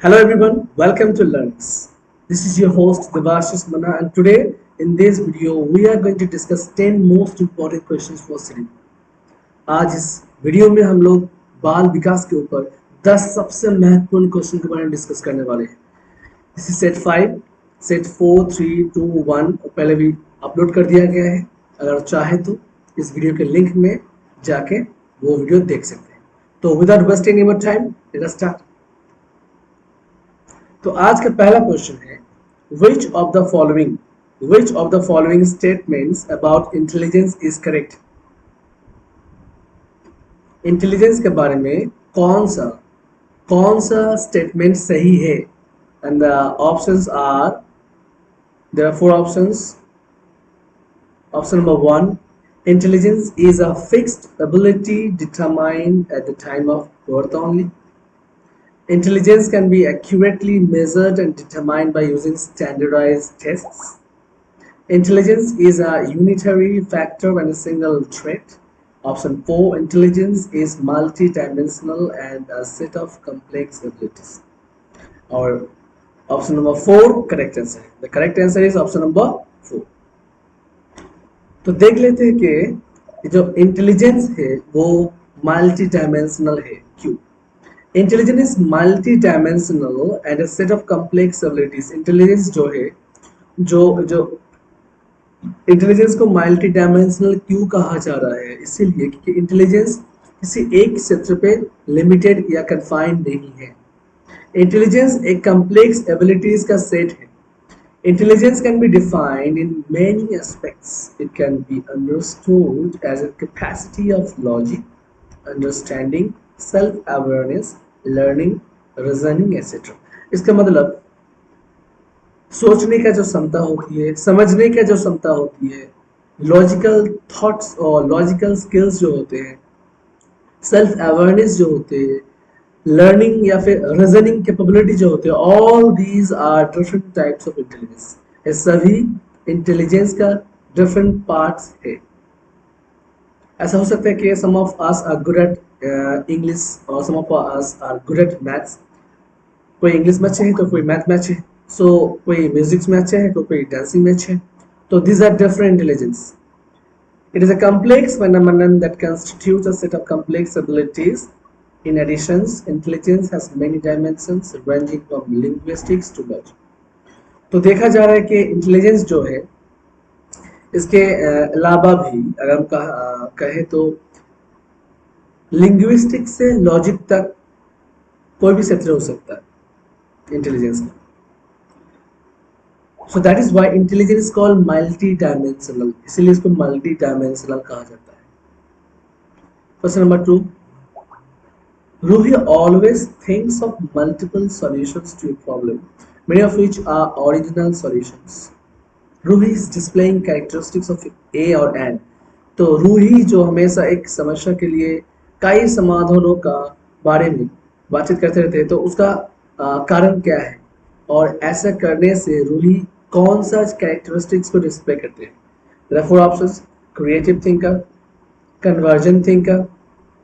Hello everyone, welcome to Learns. This is your host Devashish Mana, and today in this video we are going to discuss 10 most important questions for study. आज इस video में हम लोग बाल विकास के ऊपर 10 सबसे महत्वपूर्ण क्वेश्चन के बारे में डिस्कस करने वाले हैं. दिस इज सेट 5, सेट 4, 3, 2, 1 पहले भी अपलोड कर दिया गया है. अगर चाहे तो इस वीडियो के लिंक में जाके वो वीडियो देख सकते हैं. तो without wasting any more time let us start. तो आज का पहला क्वेश्चन है which of the following statements about intelligence is correct. Intelligence के बारे में कौन सा स्टेटमेंट सही है? And the options are, there are four options. Option number 1, intelligence is a fixed ability determined at the time of birth only. Intelligence can be accurately measured and determined by using standardized tests. Intelligence is a unitary factor and a single trait. Option 4, intelligence is multidimensional and a set of complex abilities. Or option number 4 correct answer. The correct answer is option number 4. तो देख लेते हैं कि जो intelligence है वो multidimensional है. क्यों? Intelligence is multi dimensional and a set of complex abilities. Intelligence जो है जो इंटेलिजेंस को मल्टी डायमेंशनल क्यों कहा जा रहा है? इसीलिए क्योंकि इंटेलिजेंस किसी एक क्षेत्र पे लिमिटेड या कन्फाइंड नहीं है. इंटेलिजेंस एक कॉम्प्लेक्स एबिलिटीज का सेट है. Intelligence can be defined in many aspects. It can be understood as a capacity of logic, understanding, self-awareness, learning, reasoning, etc. इसका मतलब सोचने का जो क्षमता होती है, समझने का जो क्षमता होती है, लॉजिकल थॉट्स और लॉजिकल स्किल्स जो होते हैं, सेल्फ अवेयरनेस जो होते हैं, लर्निंग या फिर रीजनिंग कैपेबिलिटी जो होते हैं, all these are different types of intelligence. ये सभी इंटेलिजेंस का डिफरेंट पार्ट्स है. ऐसा हो सकता है कि some of us are good at English और some of us are good at maths. कोई इंग्लिश में अच्छे है तो कोई मैथ में अच्छे है, सो कोई म्यूजिक्स में अच्छे है तो कोई डांसिंग में अच्छे है. तो these are different intelligence. It is a complex phenomenon that constitutes a set of complex abilities. In addition, intelligence has many dimensions ranging from linguistics to logic. तो देखा जा रहा है कि इंटेलिजेंस जो है इसके अलावा भी अगर हम कहें तो लिंग्विस्टिक्स से लॉजिक तक कोई भी क्षेत्र हो सकता है इंटेलिजेंस का. So that is why intelligence is called multi-dimensional. इसीलिए इसको multi-dimensional कहा जाता है. Question number 2. Ruhi always thinks of multiple solutions to a problem, many of which are original solutions. Ruhi is displaying characteristics of A और N. तो रूही जो हमेशा एक समस्या के लिए कई समाधानों का बारे में बातचीत करते रहते हैं, तो उसका कारण क्या है और ऐसा करने से रूही कौन सा कैरेक्टरिस्टिक्स को डिस्प्ले करते हैं? There are four options: creative thinker, conversion thinker,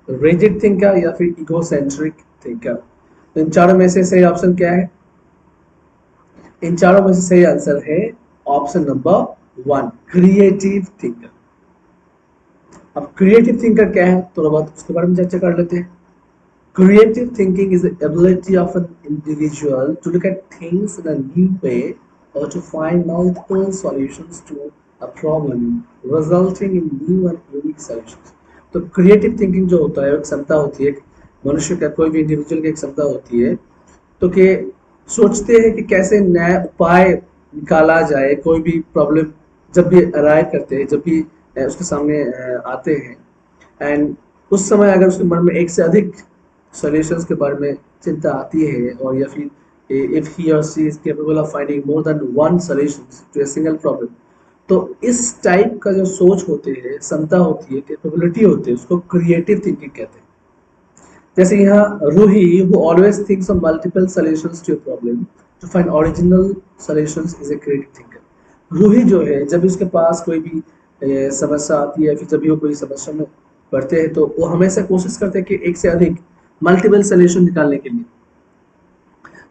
rigid thinker या फिर इगोसेंट्रिक थिंकर. तो इन चारों में से सही ऑप्शन क्या है? इन चारों में से सही आंसर है ऑप्शन नंबर 1, क्रिएटिव थिंकर. अब क्रिएटिव थिंकर क्या है थोड़ा बहुत उसके बारे में चर्चा कर लेते हैं. Creative thinking is the ability of an individual to look at things in a new way or to find multiple solutions to a problem, resulting in new and unique solutions. तो क्रिएटिव थिंकिंग जो होता है एक क्षमता होती है, मनुष्य का कोई भी इंडिविजुअल की एक क्षमता होती है, तो कि सोचते हैं कि कैसे नया उपाय निकाला जाए. कोई भी प्रॉब्लम जब भी अराइव करते हैं, जब भी उसके सामने आते हैं, एंड उस समय अगर उसके मन में एक से अधिक सॉल्यूशंस के बारे में चिंता आती है, और या फिर if he or she is capable of finding more than one solutions to a single problem, तो इस टाइप का जो सोच होती है, क्षमता होती है, कैपेबिलिटी होती है, उसको क्रिएटिव थिंकिंग कहते हैं. जैसे यहाँ Ruhi who always thinks of multiple solutions to a problem to find original solutions is a creative thinker. Ruhi जो है जब उसके पास कोई भी समस्या आती है, फिर जब भी वो कोई समस्या में पढ़ते हैं तो वो हमेशा कोशिश करते हैं कि एक से अधिक मल्टीपल सोल्यूशन निकालने के लिए.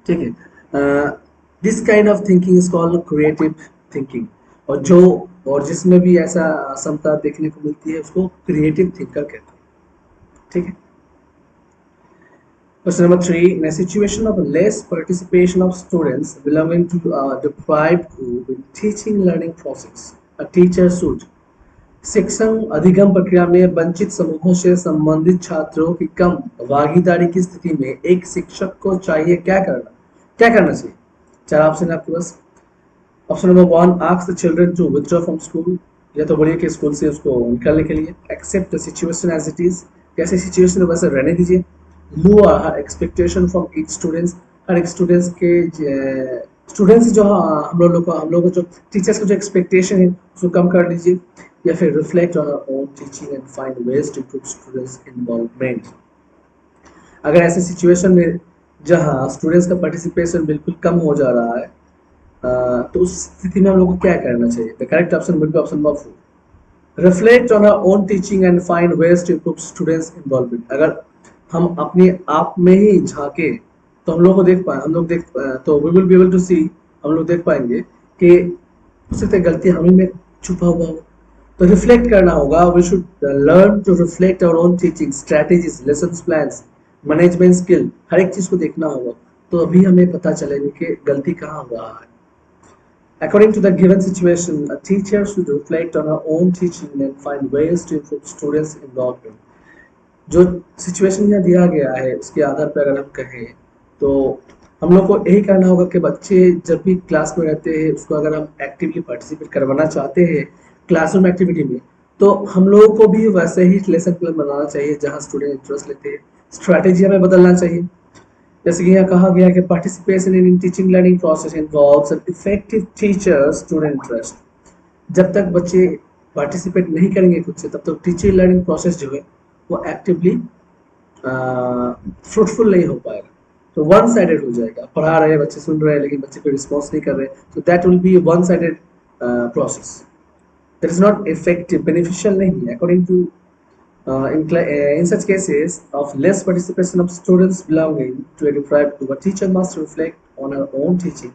ठीक है। This kind of thinking is called creative thinking. और जो और जिसमें भी ऐसा क्षमता देखने को मिलती है उसको क्रिएटिव थिंकर कहते हैं। ठीक है। Question number three, in a situation of less participation of students belonging to a deprived group in teaching learning process, a teacher should शिक्षण अधिगम प्रक्रिया में वंचित समूहों से संबंधित छात्रों की कम भागीदारी की स्थिति में एक शिक्षक को चाहिए क्या करना चाहिए। चार ऑप्शन है आपके पास। Option number one, ask the children to withdraw from school, या तो बोलिए कि स्कूल से उसको निकालने के लिए। Accept the situation as it is, कैसे सिचुएशन है वैसे रहने दीजिए। Lower expectation from each students, हर एक स्टूडेंट्स जो हम लोग को जो टीचर्स का जो एक्सपेक्टेशन है उसको कम कर लीजिए। या फिर reflect on our own teaching and find ways to improve students involvement. अगर ऐसे सिचुएशन में जहाँ स्टूडेंट्स का पार्टिसिपेशन बिल्कुल कम हो जा रहा है, तो उस स्थिति में हम लोग को क्या करना चाहिए। The correct option will be option number four, reflect on our own teaching and find ways to improve students involvement. अगर हम अपने आप में ही झांके तो तो we will be able to see, हम लोग देख पाएंगे कि हो सकता है गलती हमें में छुपा हुआ हो। तो रिफ्लेक्ट करना होगा। We should learn to reflect our own teaching strategies, lesson plans, management skill, हर एक चीज को देखना होगा। तो अभी हमें पता चलेगा कि गलती कहाँ हुआ है। According to the given situation, a teacher should reflect on her own teaching and find ways to improve students' involvement. जो सिचुएशन यहाँ दिया गया है उसके आधार पर अगर हम कहें तो हम लोग को यही करना होगा कि बच्चे जब भी क्लास में रहते हैं उसको अगर हम एक्टिवली पार्टिसिपेट करवाना चाहते हैं क्लासरूम एक्टिविटी में, तो हम लोगों को भी वैसे ही लेसन प्लान बनाना चाहिए जहाँ स्टूडेंट इंटरेस्ट लेते हैं। स्ट्रैटेजी हमें बदलना चाहिए। जैसे कि यहाँ कहा गया है कि participation in teaching learning process involves an effective teacher student trust. जब तक बच्चे पार्टिसिपेट नहीं करेंगे खुद से तब तक टीचिंग लर्निंग प्रोसेस जो है वो एक्टिवली फ्रूटफुल नहीं हो पाएगा। तो वन साइडेड हो जाएगा, पढ़ा रहे बच्चे सुन रहे हैं लेकिन बच्चे कोई रिस्पॉन्स नहीं कर रहे, तो that will be one sided process, that is not effective, beneficial नहीं है। According to in such cases of less participation of students belonging to a deprived group, a teacher must reflect on her own teaching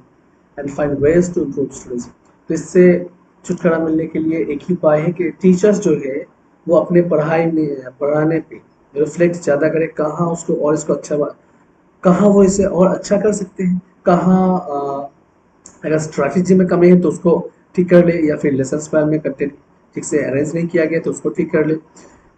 and find ways to improve students. तो इससे छुटकारा मिलने के लिए एक ही उपाय है कि टीचर्स जो है वो अपने पढ़ाने पे रिफ्लेक्ट ज़्यादा करें, कहाँ उसको और इसको कहाँ वो इसे और अच्छा कर सकते हैं, कहाँ अगर स्ट्रैटेजी में कमी है तो उसको ठीक कर ले, या फिर लेसन प्लान में कंटेंट ठीक से अरेंज नहीं किया गया तो उसको ठीक कर ले।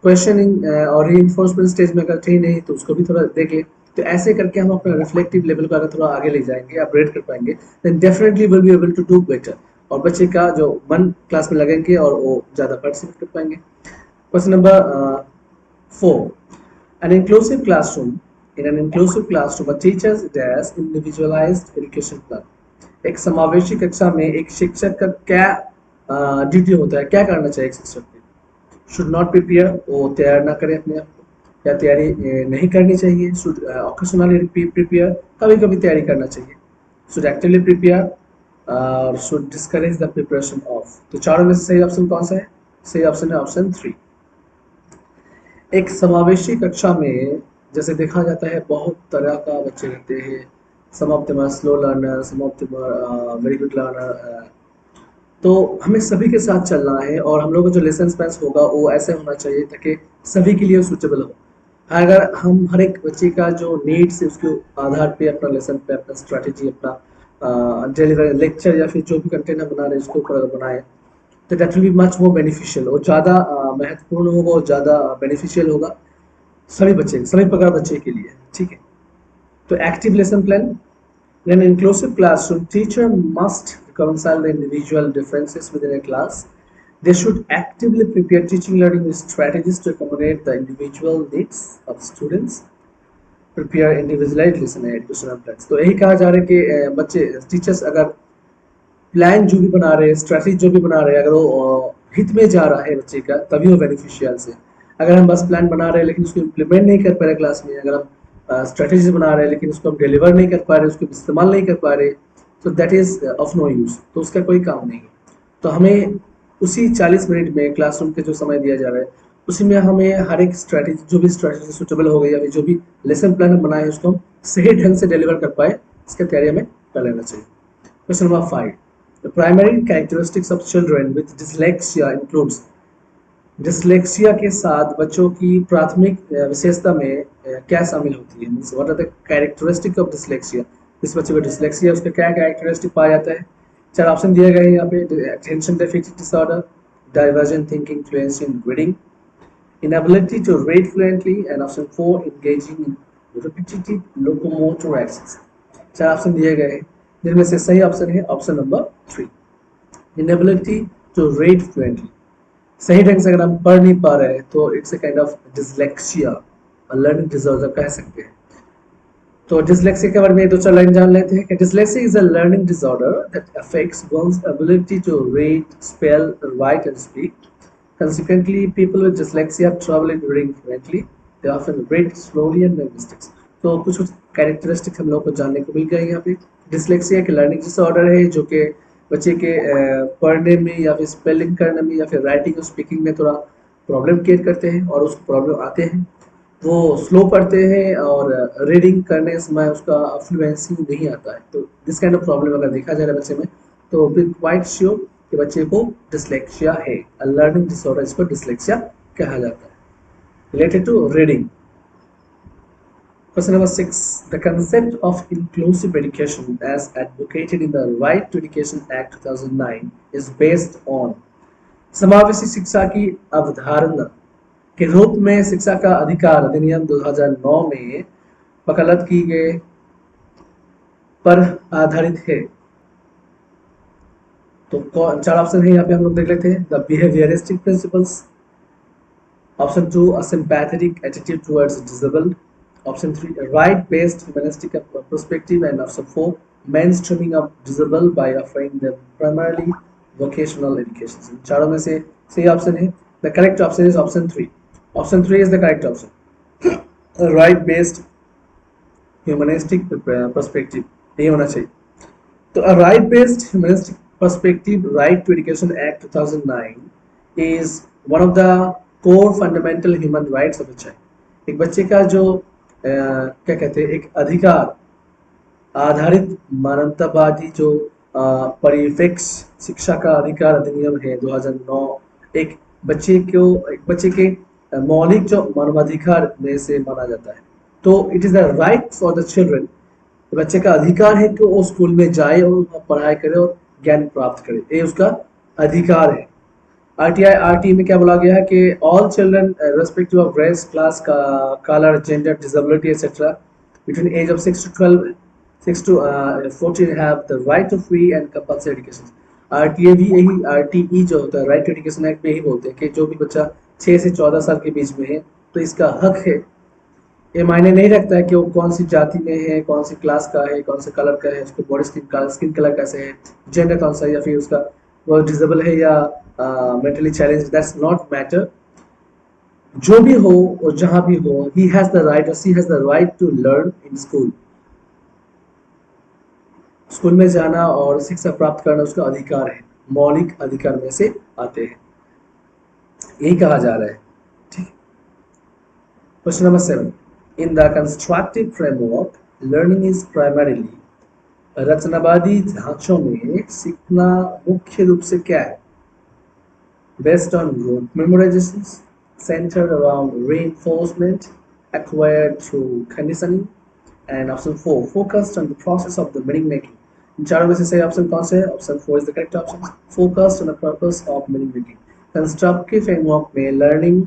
क्वेश्चनिंग और रीइंफोर्समेंट स्टेज में अगर ठीक नहीं तो उसको भी थोड़ा देख ले। तो ऐसे करके हम अपना रिफ्लेक्टिव लेवल को अगर थोड़ा आगे ले जाएंगे, अपग्रेड कर पाएंगे, then definitely will be able to do better, और बच्चे का जो मन क्लास में लगेंगे और वो ज़्यादा पार्टिसिपेट कर पाएंगे। Question number 4, an inclusive classroom, in an inclusive classroom a teachers dash individualised education plan. एक समावेशी कक्षा में एक शिक्षक का क्या ड्यूटी होता है, क्या करना चाहिए एक शिक्षक को। शुड नॉट प्रिपेयर, वो तैयार ना करे अपने आप को, या तैयारी नहीं करनी चाहिए। शुड ऑकेशनली प्रिपेयर, कभी कभी तैयारी करना चाहिए। शुड एक्टिवली प्रिपेयर और should discourage the preparation of. तो चारों में से सही ऑप्शन कौन सा है? सही ऑप्शन है ऑप्शन 3। एक समावेशी कक्षा में जैसे देखा जाता है बहुत तरह का बच्चे रहते हैं, some of them are slow learner, some of them are very good learner. तो हमें सभी के साथ चलना है और हम लोग का जो लेसन प्लान होगा वो ऐसे होना चाहिए ताकि सभी के लिए सूटेबल हो। अगर हम हर एक बच्चे का जो नीड्स है उसके आधार पे अपना लेसन प्लान, अपना स्ट्रैटेजी, अपना डिलीवरी लेक्चर या फिर जो भी कंटेंट हम बना रहे हैं उसके ऊपर अगर बनाए तो that will be much more beneficial, और ज़्यादा महत्वपूर्ण होगा और ज़्यादा बेनिफिशियल होगा सभी प्रकार बच्चे के लिए। ठीक है। तो active lesson plan, in an inclusive classroom, teacher must reconcile the individual differences within a class. They should actively prepare teaching learning strategies to accommodate the individual needs of students. Prepare individualized lesson and educational plans. तो यही कहा जा रहा है कि बच्चे teachers अगर plan जो भी बना रहे हैं, स्ट्रैटेजी जो भी बना रहे हैं, अगर वो हित में जा रहा है बच्चे का तभी वो बेनिफिशियल से। अगर हम बस प्लान बना रहे हैं लेकिन उसको इम्प्लीमेंट नहीं कर पा रहे क्लास में, अगर हम स्ट्रेटेजी बना रहे हैं लेकिन उसको हम डिलीवर नहीं कर पा रहे, उसको इस्तेमाल नहीं कर पा रहे, तो that is of no use, तो उसका कोई काम नहीं है। तो हमें उसी 40 मिनट में क्लासरूम के जो समय दिया जा रहा है उसी में हमें हर एक स्ट्रैटेजी, जो भी स्ट्रैटेजी सुटेबल हो गई या फिर जो भी लेसन प्लान हम बनाए उसको हम सही ढंग से डिलीवर कर पाए इसका तैयारी हमें कर लेना चाहिए। Question number 5, the primary characteristics of children with dyslexia includes. Dyslexia के साथ बच्चों की प्राथमिक विशेषता में क्या शामिल होती है, means what are the characteristic of dyslexia. जिस बच्चे को डिसलेक्सिया उसका क्या कैरेक्टरिस्टिक पाया जाता है। चार ऑप्शन दिए गए हैं यहाँ पे, attention deficit disorder, divergent thinking, fluency in reading, inability to read fluently, and option 4 engaging in repetitive locomotor actions। चार ऑप्शन दिए गए हैं जिनमें से सही ऑप्शन है option number 3, inability to read fluently। सही ढंग से अगर हम पढ़ नहीं पा रहे हैं तो it's a kind of dyslexia, learning disorder कह सकते हैं। तो डिसलेक्सिया के बारे में दो चार लाइन जान लेते हैं कि dyslexia is a learning disorder that affects one's ability to read, spell, write and speak। Consequently, people with dyslexia have trouble in reading fluently. They often read slowly and make mistakes। तो कुछ कुछ characteristics हम लोग को जानने को मिल गए यहाँ पे। डिसलेक्सिया के लर्निंग डिसऑर्डर है जो कि बच्चे के पढ़ने में या फिर स्पेलिंग करने में या फिर राइटिंग और स्पीकिंग में थोड़ा प्रॉब्लम क्रिएट करते हैं और उसको प्रॉब्लम आते हैं। वो स्लो पढ़ते हैं और रीडिंग करने समय उसका फ्लुएंसी नहीं आता है। तो दिस काइंड ऑफ प्रॉब्लम अगर देखा जा रहा है बच्चे में तो बी क्वाइट श्योर कि बच्चे को डिसलेक्सिया है, लर्निंग डिसऑर्डर, इसको डिसलेक्सिया कहा जाता है। Related to reading, question number 6, the concept of inclusive education as advocated in the right to education act 2009 is based on. समावेशी शिक्षा की अवधारणा के रूप में शिक्षा का अधिकार अधिनियम 2009 में वकालत की गए पर आधारित है। तो चार ऑप्शन है यहाँ पे हम लोग देख लेते हैं। The behaviouristic principles, option 2 a sympathetic attitude towards disabled, option 3 right based humanistic perspective and option 4 mainstreaming of disabled by offering them primarily vocational education. चारों में से सही ऑप्शन है, the correct option is option 3। Option 3 is the correct option, right based humanistic perspective, ये होना चाहिए। तो a right-based humanistic perspective right to education act 2009 is one of the core fundamental human rights of a child। एक बच्चे का जो क्या कहते हैं, एक अधिकार आधारित मानवतावादी जो परिप्रेक्ष्य शिक्षा का अधिकार अधिनियम है 2009, एक बच्चे के मौलिक जो मानवाधिकार में से माना जाता है। तो it is the right for the children, बच्चे का अधिकार है कि वो स्कूल में जाए और पढ़ाई करे और ज्ञान प्राप्त करे, ये उसका अधिकार है। आरटी में क्या बोला गया है कि all children respective of race, class, colour, gender, disability etcetera between age of 6 to 14 have the right to free and compulsory education। RTA भी यही, आरटीई जो होता है राइट टू एजुकेशन एक्ट में यही बोलते हैं कि जो भी बच्चा 6 से 14 साल के बीच में है तो इसका हक है। ये मायने नहीं रखता है कि वो कौन सी जाति में है, कौन सी क्लास का है, कौन से कलर का है, उसको बॉडी स्किन कलर कैसे है, जेंडर कौन सा है, या फिर उसका वो डिसेबल है या mentally challenge, that's not matter. जो भी हो और जहां भी हो, ही हैज द राइट और she has the right to learn in school. School में जाना और शिक्षा प्राप्त करना उसका अधिकार है, मौलिक अधिकार में से आते हैं, यही कहा जा रहा है। ठीक। Question number 7, in the constructive framework learning is primarily। रचनावादी ढांचों में सीखना मुख्य रूप से क्या है? based on rote memorizations, centered around reinforcement, acquired through conditioning, and option 4 focused on the process of the meaning making। इन चारों में से सही ऑप्शन कौन सा है? Option 4 is the correct option, focused on the purpose of meaning making। Constructive framework में learning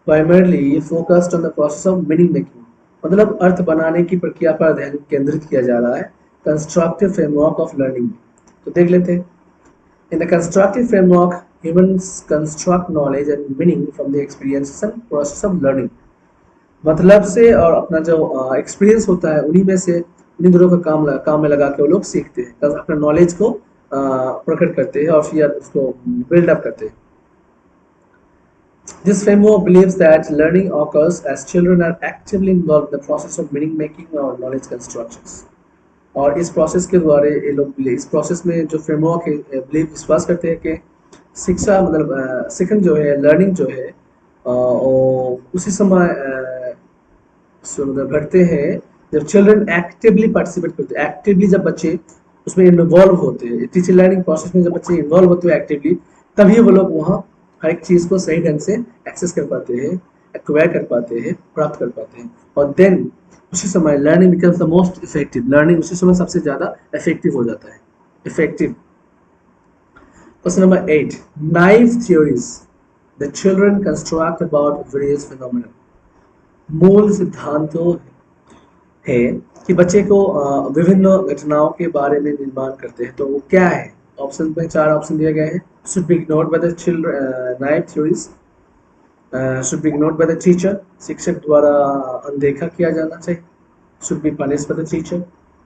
primarily focused on the process of meaning making, मतलब अर्थ बनाने की प्रक्रिया पर ध्यान केंद्रित किया जा रहा है कंस्ट्रक्टिव फ्रेमवर्क ऑफ लर्निंग। तो देख लेते हैं। In the constructive framework humans construct knowledge and meaning from the experiences and process of learning. मतलब से और अपना जो एक्सपीरियंस होता है उन्हीं में से, उन्हीं दोनों का काम में लगा के वो लोग सीखते हैं, अपना नॉलेज को प्रकट करते हैं और फिर उसको बिल्डअप करते हैं। This framework believes that learning occurs as children are actively involved in the process of meaning making or knowledge constructions। और इस प्रोसेस के द्वारा ये लोग इस प्रोसेस में जो फ्रेमवर्क है बिलीव विश्वास करते हैं कि शिक्षा मतलब सेकंड जो है लर्निंग जो है उसी समय मतलब घटते हैं जब चिल्ड्रन एक्टिवली पार्टिसिपेट करते हैं, एक्टिवली जब बच्चे उसमें इन्वॉल्व होते हैं, टीचर लर्निंग प्रोसेस में जब बच्चे इन्वॉल्व होते हैं एक्टिवली, तभी वो लोग वहाँ हर एक चीज़ को सही ढंग से एक्सेस कर पाते हैं, एक्वायर कर पाते हैं, प्राप्त कर पाते हैं। और देन उसी समय learning becomes the most effective, learning उसी समय सबसे ज़्यादा इफेक्टिव हो जाता है, effective. Question number 8. Naive theories the children construct about various phenomena. मूल सिद्धांतों है कि बच्चे को विभिन्न घटनाओं के बारे में निर्माण करते हैं, तो वो क्या है? ऑप्शन में 4 ऑप्शन दिए गए हैं। Should be ignored by the children, naive theories should be ignored by the teacher, शिक्षक द्वारा अनदेखा किया जाना चाहिए। Should be punished by the teacher,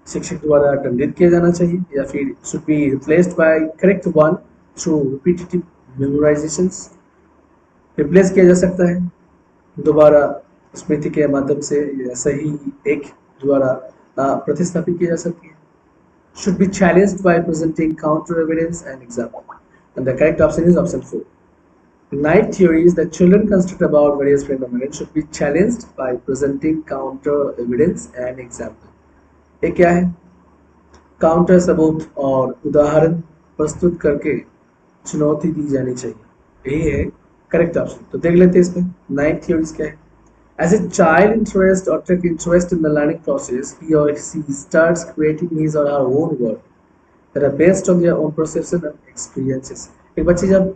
शिक्षक द्वारा दंडित किया जाना चाहिए। या फिर should be replaced by correct one through repetitive memorizations, replace किया जा सकता है दोबारा स्मृति के माध्यम से, या सही एक द्वारा प्रतिस्थापित की जा सकती है। Should be challenged by presenting counter evidence and example, and the correct option is option 4. Naive theories that children construct about various phenomena should be challenged by presenting counter evidence and example. ये क्या है? Counter सबूत और उदाहरण प्रस्तुत करके चुनौती दी जानी चाहिए, यही है करेक्ट ऑप्शन। तो देख लेते हैं इसमें नाइव थ्योरीज क्या है। As a child interest or take interest in the learning process, he or she starts creating his or her own world that are based on their own perception and experiences. एक बच्चे जब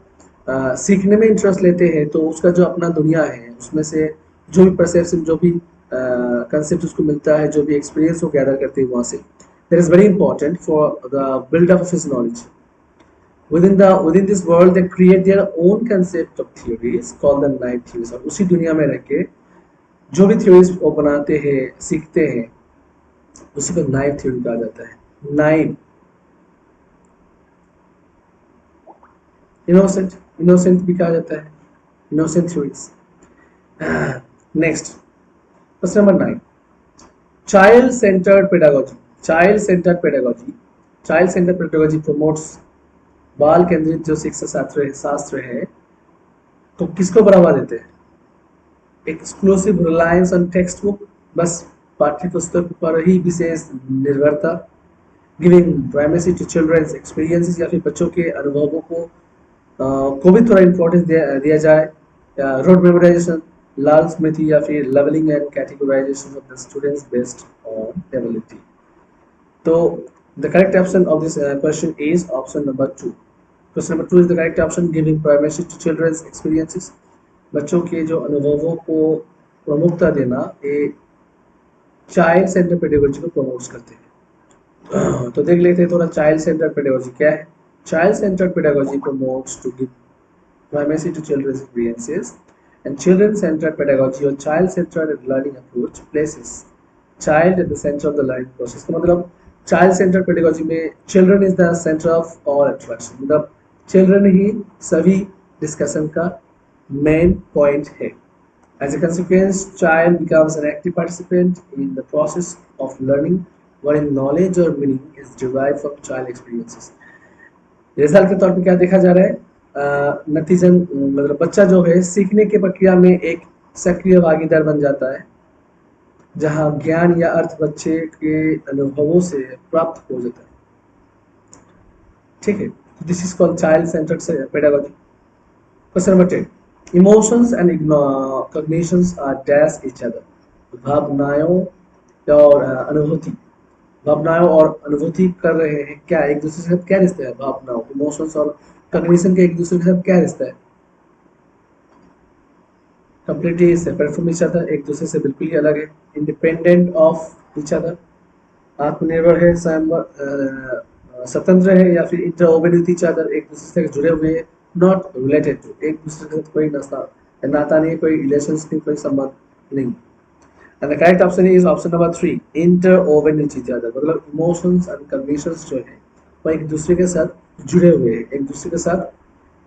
सीखने में interest लेते हैं तो उसका जो अपना दुनिया है उसमें से जो भी परसेप्शन, जो भी कंसेप्ट उसको मिलता है, जो भी एक्सपीरियंस वो गैदर करते हैं वहाँ से, that is very important for the build up of his knowledge. Within this world they create their own concept of theories called the naive theories, और उसी दुनिया में रह के जो भी थ्योरीज वो बनाते हैं, सीखते हैं, उसी को नाइव थ्योरी कहा जाता है। नाइव, इनोसेंट, इनोसेंट भी कहा जाता है, innocent theories. Next question number 9, child centred pedagogy. Child centred pedagogy, child centred pedagogy promotes बाल केंद्रित जो शिक्षा शास्त्र है, तो किसको बढ़ावा देते हैं? Exclusive reliance on text book, बस पाठ्य पुस्तक पर ही विशेष निर्भरता, giving primacy to children's experiences, या फिर बच्चों के अनुभवों को भी थोड़ा इंपॉर्टेंस दिया जाए, या रोड मेमोराइजेशन, लाल स्मृति, या फिर levelling and categorisation of the students based on ability. तो the correct option of this question is option number 2. Question number 2 is the correct option, giving primacy to children's experiences, बच्चों के जो अनुभवों को प्रमुखता देना, ये चाइल्ड सेंटर पेडागोजी को प्रमोट करते हैं। तो देख लेते हैं थोड़ा चाइल्ड सेंटर पेडागोजी क्या है। Child centre pedagogy promotes to give primacy to children's experiences, and children centre pedagogy और child centre learning approach places child at the centre of the learning process. का मतलब चाइल्ड सेंटर पेडागोजी में children is the centre of all attraction, मतलब children ही सभी discussion का main point है। As a consequence, child becomes an active participant in the process of learning, wherein knowledge or meaning is derived from child experiences. Result के तौर पे क्या देखा जा रहा है? नतीजन मतलब बच्चा जो है सीखने की प्रक्रिया में एक सक्रिय भागीदार बन जाता है, जहां ज्ञान या अर्थ बच्चे के अनुभवों से प्राप्त हो जाता है। ठीक है, this is called child centred pedagogy. Question number 10, emotions and cognitions are dash each other. भावनाओं और अनुभूति, भावनाओं और अनुभूति कर रहे हैं क्या, एक दूसरे के साथ क्या रिश्ता है? भावनाओं, इमोशंस और कॉग्निशन के एक दूसरे के साथ क्या रिश्ता है? Completely separate from each other, एक दूसरे से बिल्कुल ही अलग है। इंडिपेंडेंट ऑफ ईच अदर, आत्मनिर्भर है, स्वतंत्र है, या फिर इंटरवोवन विद ईच अदर, एक दूसरे से जुड़े हुए हैं। नॉट रिलेटेड टू, एक दूसरे के साथ कोई नाता नहीं, कोई रिलेशंस नहीं, कोई संबंध नहीं। And the correct option is option number 3, interwoven with each other, मतलब इमोशंस एंड कॉग्निशंस जो है वो एक दूसरे के साथ जुड़े हुए हैं, एक दूसरे के साथ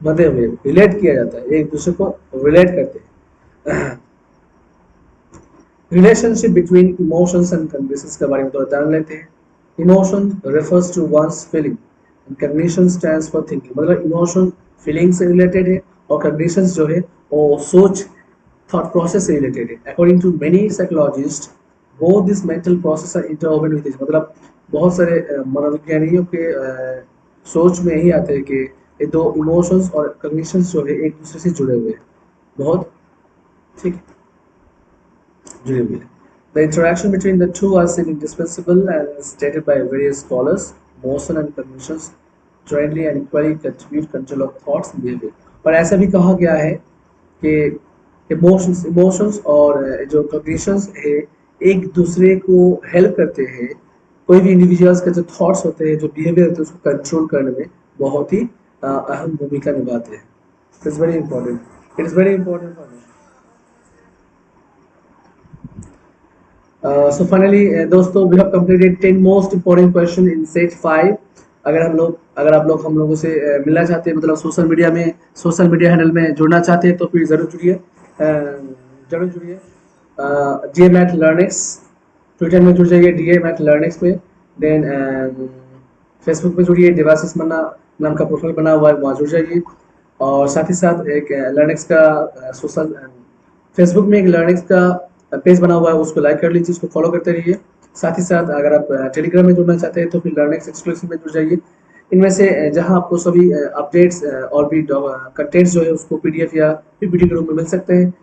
बंधे हुए, रिलेट किया जाता है, एक दूसरे को रिलेट करते हैं। Relationship between emotions and cognitions के बारे में थोड़ा जान लेते हैं। Emotion refers to one's feeling and cognition stands for thinking, मतलब इमोशन फीलिंग से रिलेटेड है और कॉग्निशंस जो है वो सोच, थॉट प्रोसेस से रिलेटेड है। According to many psychologist, both this mental process are interwoven with each, मतलब बहुत सारे मनोविज्ञानियों के सोच में यही आते हैं कि ये दो इमोशंस और कॉग्निशंस जो है एक दूसरे से जुड़े हुए हैं, बहुत ठीक जुड़े हुए हैं. The interaction between the two are seen indispensable and stated by various scholars. Motion and cognitions jointly and equally contribute control of thoughts and behavior. और ऐसा भी कहा गया है कि इमोशंस इमोशंस और जो कॉग्निशंस है एक दूसरे को हेल्प करते हैं. कोई भी इंडिविजुअल्स का जो थॉट्स होते हैं, जो बिहेवियर होते हैं, उसको कंट्रोल करने में बहुत ही अहम भूमिका निभाते हैं. It's very important. It is very important for me. So finally, दोस्तों, we have completed 10 most important question in set 5. अगर आप लोग हम लोगों से मिलना चाहते हैं, मतलब सोशल मीडिया हैंडल में जुड़ना चाहते हैं, तो फिर ज़रूर जुड़िए. डी मैथ लर्निक्स ट्विटर में जुड़ जाइए, डी मैथ लर्निक्स में. देन फेसबुक पे जुड़िए, देवाशीष मन्ना नाम का प्रोफाइल बना हुआ है, वहाँ जुड़ जाइए. और साथ ही साथ एक लर्निक्स का सोशल फेसबुक में एक लर्निंग्स का पेज बना हुआ है, उसको लाइक कर लीजिए, उसको फॉलो करते रहिए. साथ ही साथ अगर आप टेलीग्राम में जुड़ना चाहते हैं तो फिर लर्निंग्स एक्सक्लूसिव में जुड़ जाइए. इनमें से जहां आपको सभी अपडेट्स और भी कंटेंट्स जो है उसको पीडीएफ या पीपीटी के रूप में मिल सकते हैं.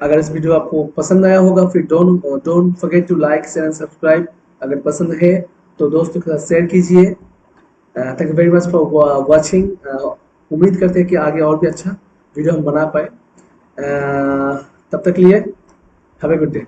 अगर इस वीडियो आपको पसंद आया होगा फिर don't forget to like share and subscribe. अगर पसंद है तो दोस्तों के साथ शेयर कीजिए. Thank you very much for watching. उम्मीद करते हैं कि आगे और भी अच्छा वीडियो हम बना पाए. तब तक लिए हैव ए गुड डे.